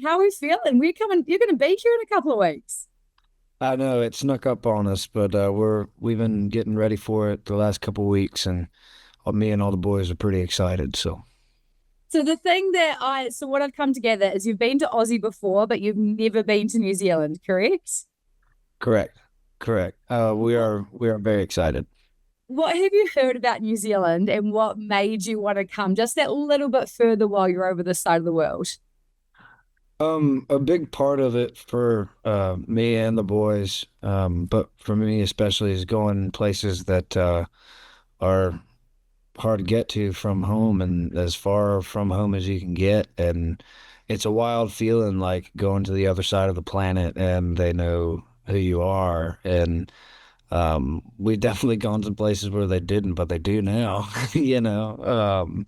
How are we feeling? We're coming. You're going to be here in a couple of weeks. I know it snuck up on us, but we've been getting ready for it the last couple weeks, and me and all the boys are pretty excited. So So what I've come together is you've been to Aussie before, but you've never been to New Zealand, correct? correct, correct. What We are very excited. What have you heard about New Zealand, and what made you want to come just that little bit further while you're over this side of the world? A big part of it for me and the boys, but for me especially, is going places that are hard to get to from home and as far from home as you can get. And it's a wild feeling like going to the other side of the planet and they know who you are. And we definitely gone to places where they didn't, but they do now, you know.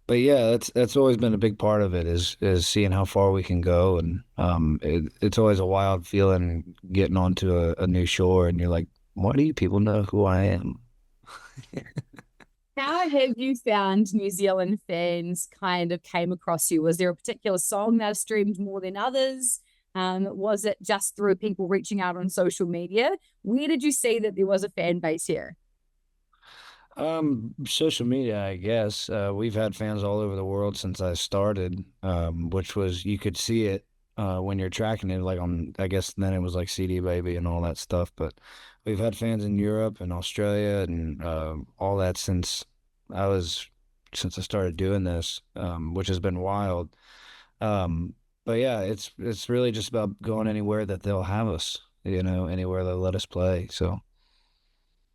But yeah, that's always been a big part of it is seeing how far we can go. And it's always a wild feeling getting onto a new shore and you're like, why do you people know who I am? How have you found New Zealand fans kind of came across you? Was there a particular song that streamed more than others? Was it just through people reaching out on social media? Where did you see that there was a fan base here? Social media, I guess. We've had fans all over the world since I started, which was you could see it when you're tracking it, like on, I guess then it was like CD Baby and all that stuff. But we've had fans in Europe and Australia and all that I was since I started doing this, which has been wild. Um, but yeah, it's really just about going anywhere that they'll have us, anywhere they'll let us play. So.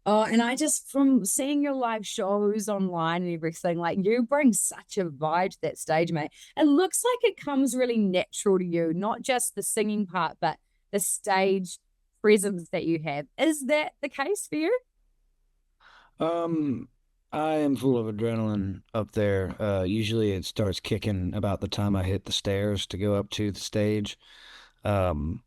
Oh, and I just from seeing your live shows online and everything, like you bring such a vibe to that stage, mate. It looks like it comes really natural to you, not just the singing part, but the stage presence that you have. Is that the case for you? Um, I am full of adrenaline up there. Usually it starts kicking about the time I hit the stairs to go up to the stage. Um,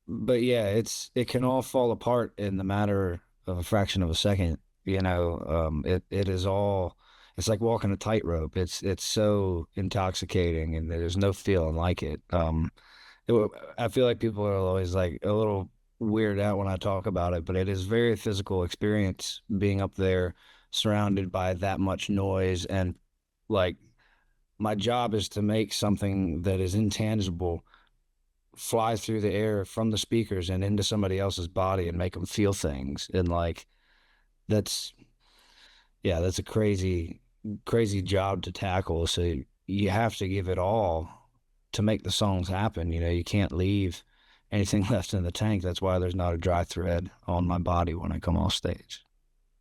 but yeah, it can all fall apart in the matter of a fraction of a second. It is all it's like walking a tightrope. It's so intoxicating and there's no feeling like it. I feel like people are always like a little weirded out when I talk about it, but it is very physical experience being up there surrounded by that much noise. And like my job is to make something that is intangible fly through the air from the speakers and into somebody else's body and make them feel things. And like that's yeah, that's a crazy job to tackle. So you have to give it all to make the songs happen. You can't leave anything left in the tank. That's why there's not a dry thread on my body when I come off stage.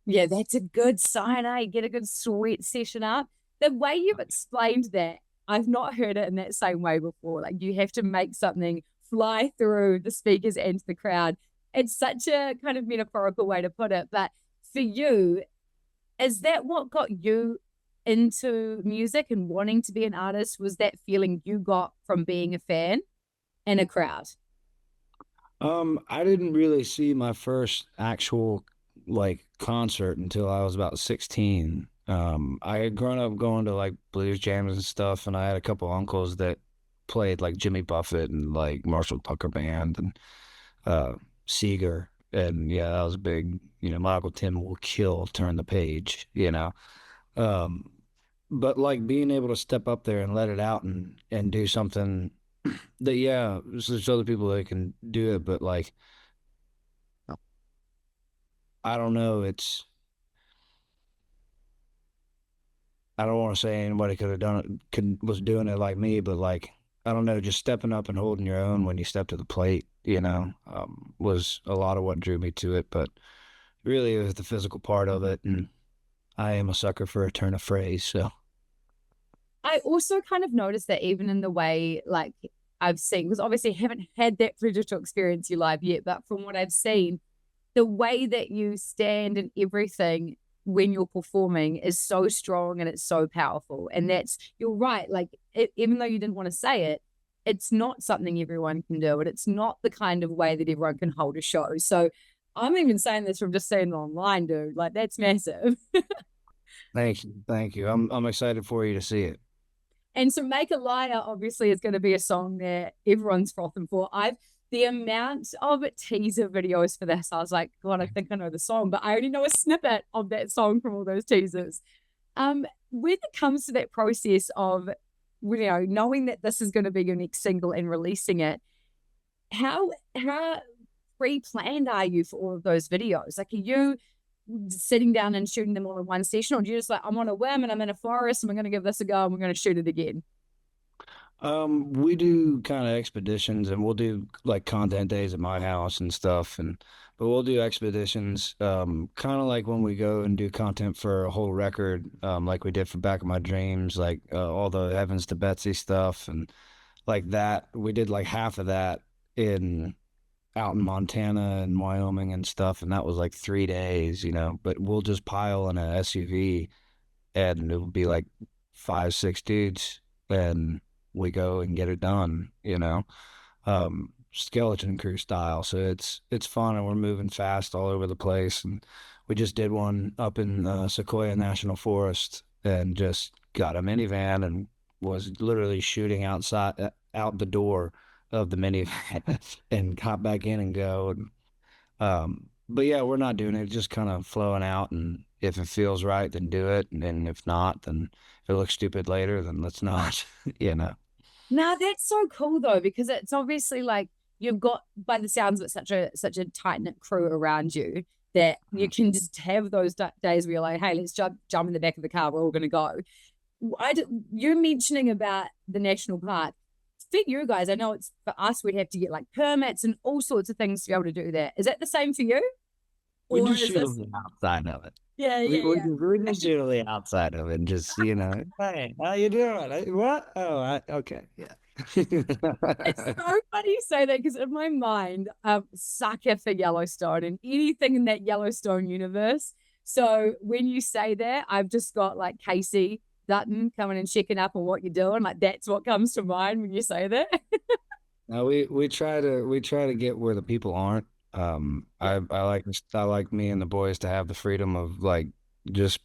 Yeah, that's a good sign. I get a good sweat session up. The way you've explained that, I've not heard it in that same way before. Like you have to make something fly through the speakers and the crowd. It's such a kind of metaphorical way to put it. But for you, is that what got you into music and wanting to be an artist? Was that feeling you got from being a fan in a crowd? I didn't really see my first actual like concert until I was about 16. I had grown up going to like blues jams and stuff, and I had a couple uncles that played like Jimmy Buffett and like Marshall Tucker Band and uh Seeger. And yeah, that was big, Michael Tim will kill, turn the page. Um, but like being able to step up there and let it out and do something that yeah, there's other people that can do it, but like I don't know. I don't want to say anybody could have done it, was doing it like me, but like, I don't know, just stepping up and holding your own when you step to the plate, was a lot of what drew me to it. But really, it was the physical part of it. And I am a sucker for a turn of phrase. So I also kind of noticed that even in the way, like I've seen, because obviously I haven't had that privilege to experience you live yet, but from what I've seen, the way that you stand and everything when you're performing is so strong and it's so powerful. And you're right. Like, even though you didn't want to say it, it's not something everyone can do. And it's not the kind of way that everyone can hold a show. So I'm even saying this from just saying it online, dude. Like, that's massive. thank you. I'm excited for you to see it. And so Make a Liar obviously is going to be a song that everyone's frothing for. I've the amount of teaser videos for this, I was like, God, I think I know the song, but I only know a snippet of that song from all those teasers. When it comes to that process of knowing that this is going to be your next single and releasing it, how pre-planned are you for all of those videos? Like, are you sitting down and shooting them all in one session, or do you just like, I'm on a whim and I'm in a forest and we're going to give this a go and we're going to shoot it again? We do kind of expeditions and we'll do like content days at my house and stuff but we'll do expeditions kind of like when we go and do content for a whole record like we did for Back of My Dreams like all the Heavens to Betsy stuff and like that we did like half of that in out in Montana and Wyoming and stuff and that was like 3 days, but we'll just pile in a SUV and it would be like 5, 6 dudes, and we go and get it done. Skeleton crew style. So it's fun, and we're moving fast all over the place. And we just did one up in Sequoia National Forest, and just got a minivan and was literally shooting outside out the door of the minivan and hop back in and go. But yeah, we're not doing it, just kind of flowing out. And if it feels right, then do it. And then if not, then if it looks stupid later, then let's not, you know. Now that's so cool though, because it's obviously like you've got, by the sounds of it, such a tight knit crew around you that you can just have those days where you're like, hey, let's jump in the back of the car, we're all going to go. You're mentioning about the national park. For you guys, I know it's for us, we'd have to get like permits and all sorts of things to be able to do that. Is that the same for you? We Or just is shoot this? on the outside of it. Yeah, We, yeah, we, yeah. we just shoot on the outside of it and just, hey, how you doing? What? Oh, okay. Yeah. It's so funny you say that because in my mind, sucker for Yellowstone and anything in that Yellowstone universe. So when you say that, I've just got like Casey Dutton coming and checking up on what you're doing. Like that's what comes to mind when you say that. No, we try to get where the people aren't. I like me and the boys to have the freedom of like just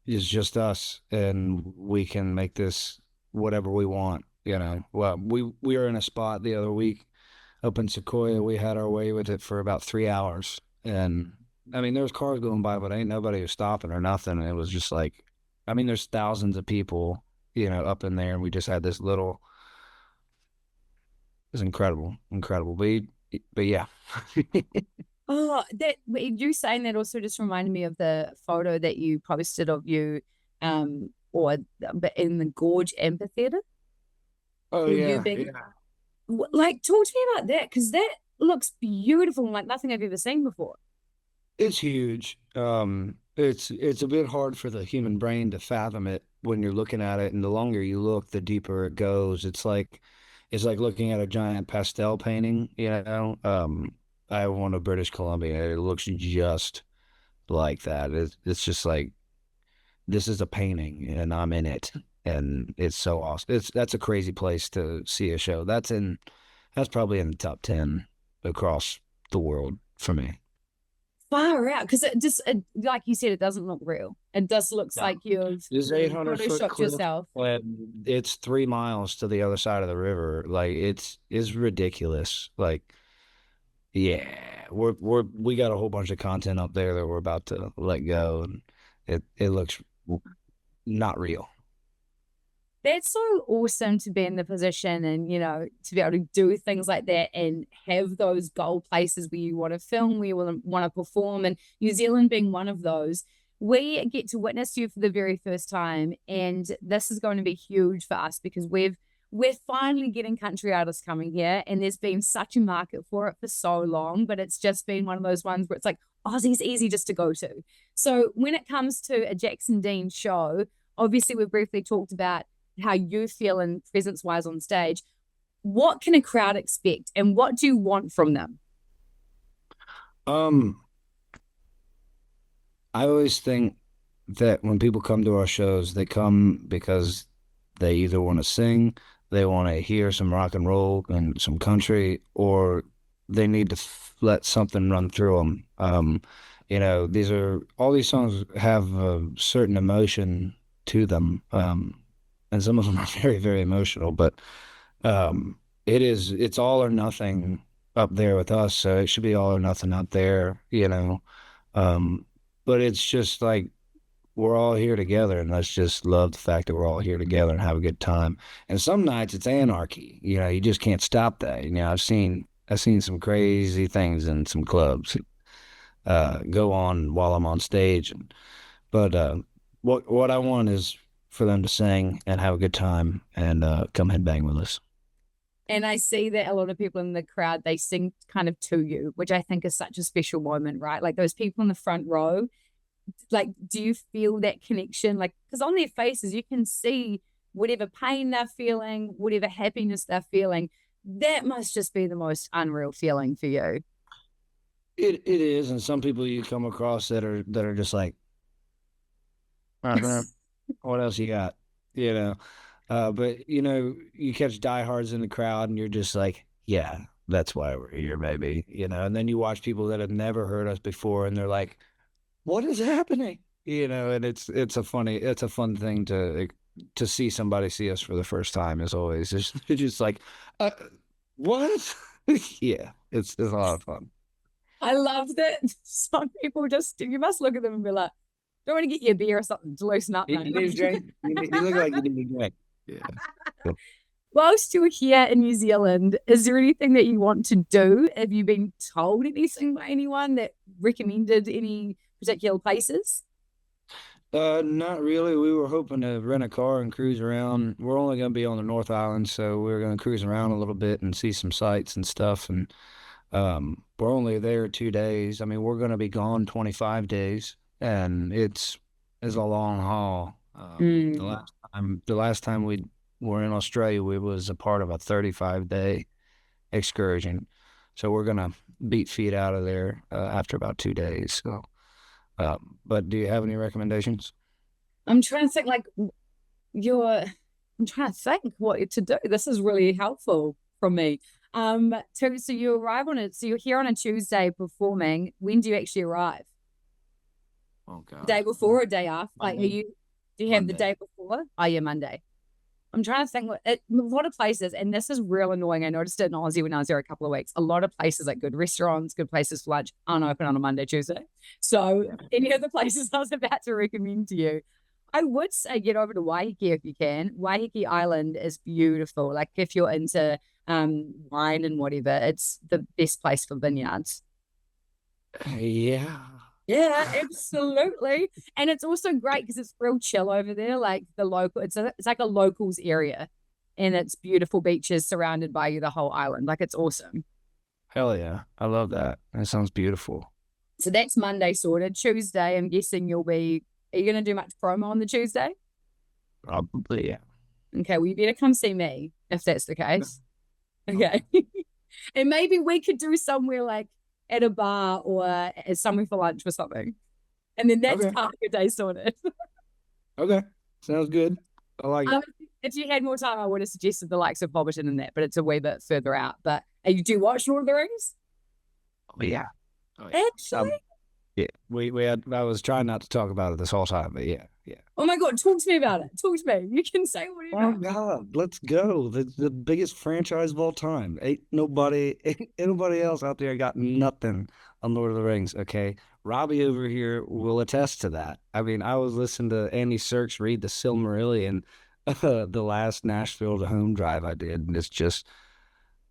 it's just us and we can make this whatever we want. Well, we were in a spot the other week up in Sequoia. We had our way with it for about 3 hours. And I mean there's cars going by, but ain't nobody was stopping or nothing. And it was just like I mean there's thousands of people, up in there and we just had this little it's incredible, incredible. But yeah. Oh, that you saying that also just reminded me of the photo that you posted of you, or but in the Gorge Amphitheater, Oh or you yeah, being yeah. like, talk to me about that because that looks beautiful, like nothing I've ever seen before. It's huge. It's a bit hard for the human brain to fathom it when you're looking at it, and the longer you look, the deeper it goes. It's like looking at a giant pastel painting. I have one of British Columbia. It looks just like that. It's just like this is a painting and I'm in it. And it's so awesome. That's a crazy place to see a show. That's probably in the top 10 across the world for me. Far out because like you said, it doesn't look real. It just looks Yeah. like you've This 800-foot photoshopped cliff yourself. and it's 3 miles to the other side of the river. Like it's ridiculous. Like yeah, we got a whole bunch of content up there that we're about to let go and it looks not real. That's so awesome to be in the position and to be able to do things like that and have those goal places where you want to film, where you want to perform, and New Zealand being one of those. We get to witness you for the very first time, and this is going to be huge for us because we're finally getting country artists coming here, and there's been such a market for it for so long, but it's just been one of those ones where it's like Aussie's easy just to go to. So when it comes to a Jackson Dean show, obviously we've briefly talked about how you feel and presence wise on stage. What can a crowd expect and what do you want from them? Um, I always think that when people come to our shows, they come because they either want to sing, they want to hear some rock and roll and some country, or they need to let something run through them. These are all these songs have a certain emotion to them. and some of them are very, very emotional. But it's all or nothing up there with us, so it should be all or nothing out there, you know. Um, but it's just like we're all here together, and let's just love the fact that we're all here together and have a good time. And some nights it's anarchy, you know. You just can't stop that. You know, I've seen some crazy things in some clubs go on while I'm on stage. But what I want is for them to sing and have a good time and come headbang with us. And I see that a lot of people in the crowd, they sing kind of to you, which I think is such a special moment, right? Like those people in the front row, like, do you feel that connection? Like, because on their faces, you can see whatever pain they're feeling, whatever happiness they're feeling. That must just be the most unreal feeling for you. It is, and some people you come across that are just like, what else you got? You know, but you know, you catch diehards in the crowd, and you're just like, yeah, that's why we're here, baby. You know, and then you watch people that have never heard us before, and they're like, what is happening? You know, and it's a fun thing to see somebody see us for the first time is always it's just like, uh, what? Yeah, it's a lot of fun. I love that some people just, you must look at them and be like, don't want to get you a beer or something to loosen up, You mate. need a drink? You look like you need a drink. Yeah. Cool. Whilst you're here in New Zealand, is there anything that you want to do? Have you been told anything by anyone that recommended any particular places? Not really. We were hoping to rent a car and cruise around. We're only going to be on the North Island, so we're going to cruise around a little bit and see some sights and stuff. And we're only there 2 days. I mean, we're going to be gone 25 days, and it's a long haul. Mm. The last time we were in Australia, we was a part of a 35-day excursion. So we're going to beat feet out of there after about 2 days. So, but do you have any recommendations? I'm trying to think like you're I'm trying to think what to do. This is really helpful from me. So you arrive on it. So you're here on a Tuesday performing. When do you actually arrive? Oh God. Day before or day after? Like, Monday. do you have the Monday. day before? Oh, yeah, Monday. I'm trying to think a lot of places, and this is real annoying. I noticed it in Aussie when I was there a couple of weeks. A lot of places, like good restaurants, good places for lunch, aren't open on a Monday, Tuesday. So, Yeah. any of the places I was about to recommend to you, I would say get over to Waiheke if you can. Waiheke Island is beautiful. Like, if you're into wine and whatever, it's the best place for vineyards. Yeah. Yeah, absolutely. And it's also great because it's real chill over there. Like the local, it's like a locals area, and it's beautiful beaches surrounded by you the whole island. Like it's awesome. Hell yeah. I love that. That sounds beautiful. So that's Monday sorted. Tuesday, I'm guessing you'll be. Are you going to do much promo on the Tuesday? Probably, yeah. Okay, well you better come see me if that's the case. Okay. Okay, and maybe we could do somewhere like at a bar or somewhere for lunch or something, and then that's Okay. part of your day sorted. Okay. Sounds good. I like it. Um, if you had more time, I would have suggested the likes of Hobbiton and that, but it's a wee bit further out. But you do watch Lord of the Rings? Oh yeah. Oh yeah. Actually? Yeah. We had I was trying not to talk about it this whole time, but yeah, yeah. Oh my God, talk to me about it. Talk to me. You can say Oh whatever. God, let's go. The biggest franchise of all time. Ain't nobody else out there got nothing on Lord of the Rings, okay? Robbie over here will attest to that. I mean, I was listening to Andy Serkis read the Silmarillion the last Nashville to home drive I did, and it's just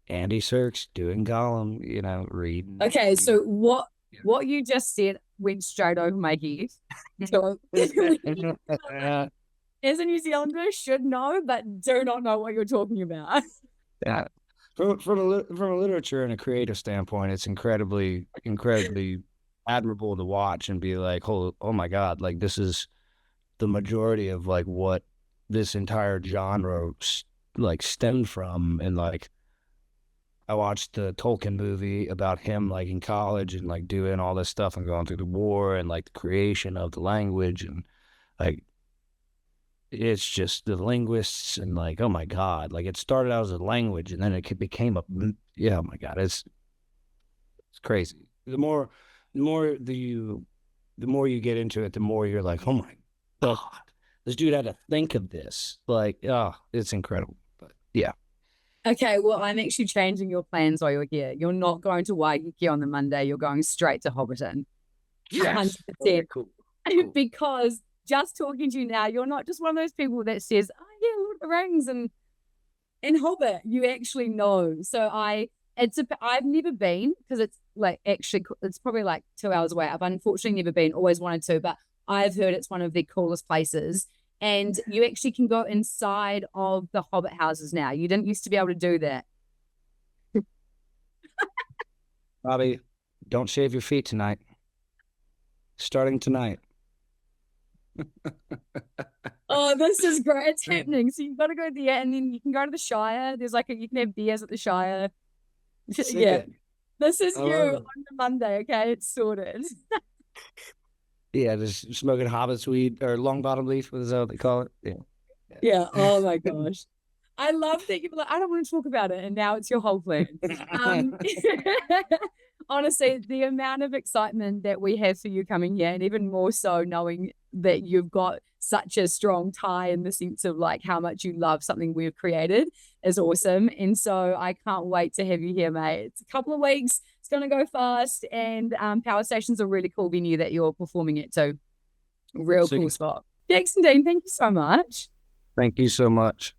Andy Serkis doing Gollum, you know, Okay, reading. so what you just said went straight over my head. So Yeah. as a New Zealander, should know, but do not know what you're talking about. Yeah. From a literature and a creative standpoint, it's incredibly admirable to watch and be like, oh my God, like this is the majority of like what this entire genre like stemmed from. And like I watched the Tolkien movie about him like in college and like doing all this stuff and going through the war and like the creation of the language and like it's just the linguists and like oh my god like it started out as a language and then it became a yeah oh my god it's crazy the more the more you get into it the more you're like oh my god this dude had to think of this. Like, oh, it's incredible. But yeah. Okay, well, I'm actually changing your plans while you're here. You're not going to Waikiki on the Monday. You're going straight to Hobbiton. Yes. Okay, 100%. cool. Cool. Because just talking to you now, you're not just one of those people that says, "Oh yeah, Lord of the Rings and Hobbit." You actually know. So I've never been because it's like actually it's probably like 2 hours away. I've unfortunately never been. Always wanted to, but I've heard it's one of the coolest places. And you actually can go inside of the Hobbit houses now. You didn't used to be able to do that. Bobby, don't shave your feet tonight. Starting tonight. Oh, this is great. It's happening. So you've got to go there and then you can go to the Shire. There's like you can have beers at the Shire. Sick Yeah. it. This is I you love on it. the Monday, okay? It's sorted. Yeah, just smoking hobbit's weed or long bottom leaf, what is that what they call it? Yeah. Yeah. Oh my gosh. I love that you're like, I don't want to talk about it, and now it's your whole plan. Um, honestly, the amount of excitement that we have for you coming here, and even more so knowing that you've got such a strong tie in the sense of like how much you love something we've created is awesome. And so I can't wait to have you here, mate. It's a couple of weeks. It's going to go fast, and Power Station's a really cool venue that you're performing at too. Real Sick. cool spot. Jackson Dean, thank you so much. Thank you so much.